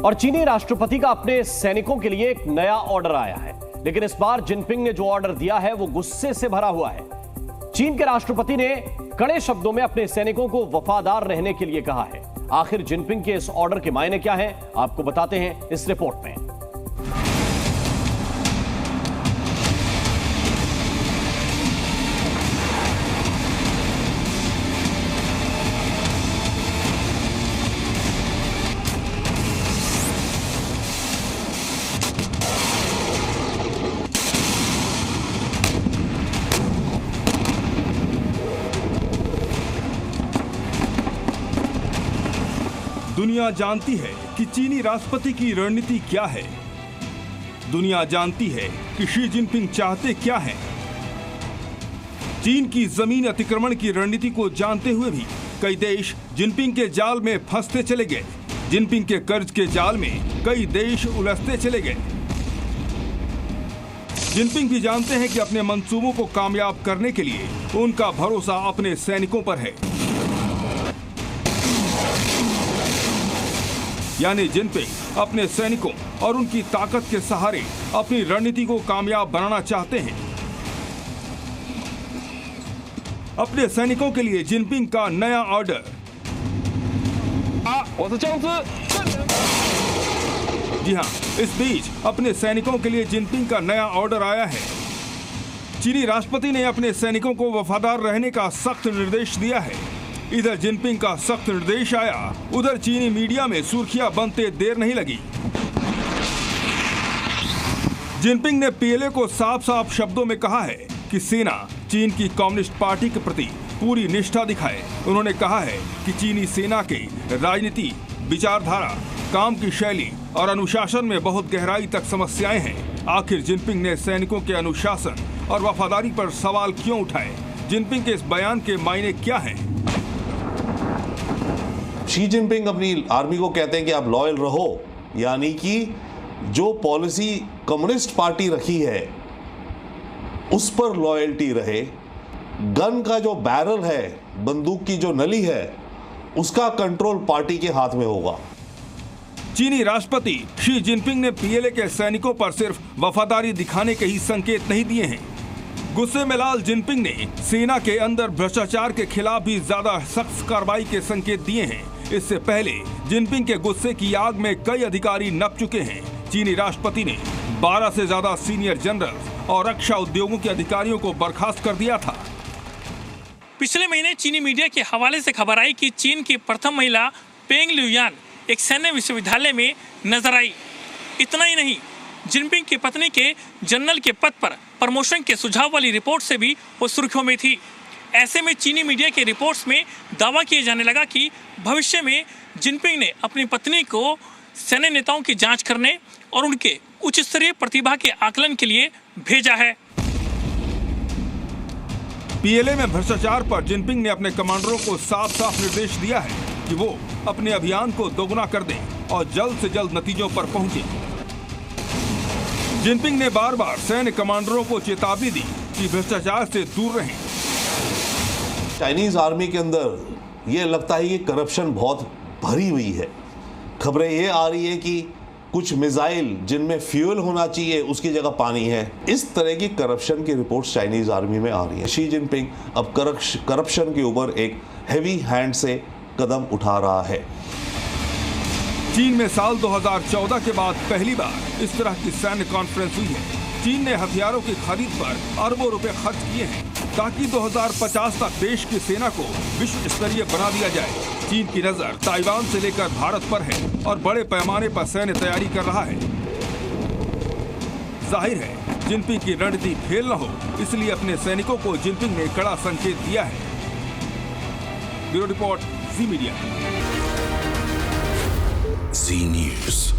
और चीनी राष्ट्रपति का अपने सैनिकों के लिए एक नया ऑर्डर आया है, लेकिन इस बार जिनपिंग ने जो ऑर्डर दिया है वो गुस्से से भरा हुआ है। चीन के राष्ट्रपति ने कड़े शब्दों में अपने सैनिकों को वफादार रहने के लिए कहा है। आखिर जिनपिंग के इस ऑर्डर के मायने क्या हैं, आपको बताते हैं इस रिपोर्ट में। दुनिया जानती है कि चीनी राष्ट्रपति की रणनीति क्या है। दुनिया जानती है कि शी जिनपिंग चाहते क्या हैं। चीन की जमीन अतिक्रमण की रणनीति को जानते हुए भी कई देश जिनपिंग के जाल में फंसते चले गए। जिनपिंग के कर्ज के जाल में कई देश उलझते चले गए। जिनपिंग भी जानते हैं कि अपने मंसूबों को कामयाब करने के लिए उनका भरोसा अपने सैनिकों पर है। यानी जिनपिंग अपने सैनिकों और उनकी ताकत के सहारे अपनी रणनीति को कामयाब बनाना चाहते हैं। अपने सैनिकों के लिए जिनपिंग का नया ऑर्डर। जी हां, इस बीच अपने सैनिकों के लिए जिनपिंग का नया ऑर्डर आया है। चीनी राष्ट्रपति ने अपने सैनिकों को वफादार रहने का सख्त निर्देश दिया है। इधर जिनपिंग का सख्त निर्देश आया, उधर चीनी मीडिया में सुर्खियां बनते देर नहीं लगी। जिनपिंग ने पीएलए को साफ साफ शब्दों में कहा है कि सेना चीन की कम्युनिस्ट पार्टी के प्रति पूरी निष्ठा दिखाए। उन्होंने कहा है कि चीनी सेना के राजनीति, विचारधारा, काम की शैली और अनुशासन में बहुत गहराई तक समस्याएं हैं। आखिर जिनपिंग ने सैनिकों के अनुशासन और वफादारी पर सवाल क्यों उठाए? जिनपिंग के इस बयान के मायने क्या हैं? शी जिनपिंग अपनी आर्मी को कहते हैं कि आप लॉयल रहो, यानी कि जो पॉलिसी कम्युनिस्ट पार्टी रखी है उस पर लॉयल्टी रहे। गन का जो बैरल है, बंदूक की जो नली है, उसका कंट्रोल पार्टी के हाथ में होगा। चीनी राष्ट्रपति शी जिनपिंग ने पीएलए के सैनिकों पर सिर्फ वफादारी दिखाने के ही संकेत नहीं दिए हैं। गुस्से में लाल जिनपिंग ने सेना के अंदर भ्रष्टाचार के खिलाफ भी ज्यादा सख्त कार्रवाई के संकेत दिए हैं। इससे पहले जिनपिंग के गुस्से की आग में कई अधिकारी नप चुके हैं। चीनी राष्ट्रपति ने 12 से ज्यादा सीनियर जनरल और रक्षा उद्योगों के अधिकारियों को बर्खास्त कर दिया था। पिछले महीने चीनी मीडिया के हवाले से खबर आई कि चीन की प्रथम महिला पेंग ल्यूयान एक सैन्य विश्वविद्यालय में नजर आई। इतना ही नहीं, जिनपिंग की पत्नी के जनरल के पद पर प्रमोशन के सुझाव वाली रिपोर्ट से भी वो सुर्खियों में थी। ऐसे में चीनी मीडिया के रिपोर्ट्स में दावा किया जाने लगा कि भविष्य में जिनपिंग ने अपनी पत्नी को सैन्य नेताओं की जांच करने और उनके उच्च स्तरीय प्रतिभा के आकलन के लिए भेजा है। पीएलए में भ्रष्टाचार पर जिनपिंग ने अपने कमांडरों को साफ साफ निर्देश दिया है कि वो अपने अभियान को दोगुना कर दें और जल्द से जल्द नतीजों पर पहुंचे। जिनपिंग ने बार बार सैन्य कमांडरों को चेतावनी दी कि भ्रष्टाचार से दूर रहें। चाइनीज आर्मी के अंदर ये लगता है कि करप्शन बहुत भरी हुई है। खबरें ये आ रही है कि कुछ मिसाइल जिनमें फ्यूल होना चाहिए उसकी जगह पानी है। इस तरह की करप्शन की रिपोर्ट्स चाइनीज आर्मी में आ रही है। शी जिनपिंग अब करप्शन के ऊपर एक हेवी हैंड से कदम उठा रहा है। चीन में साल 2014 के बाद पहली बार इस तरह की सैन्य कॉन्फ्रेंस हुई है। चीन ने हथियारों की खरीद पर अरबों रुपए खर्च किए हैं ताकि 2050 तक देश की सेना को विश्व स्तरीय बना दिया जाए। चीन की नजर ताइवान से लेकर भारत पर है और बड़े पैमाने पर सैन्य तैयारी कर रहा है। जाहिर है जिनपिंग की रणनीति फेल न हो, इसलिए अपने सैनिकों को जिनपिंग ने कड़ा संकेत दिया है। ब्यूरो रिपोर्ट, जी मीडिया। जी न्यूज़।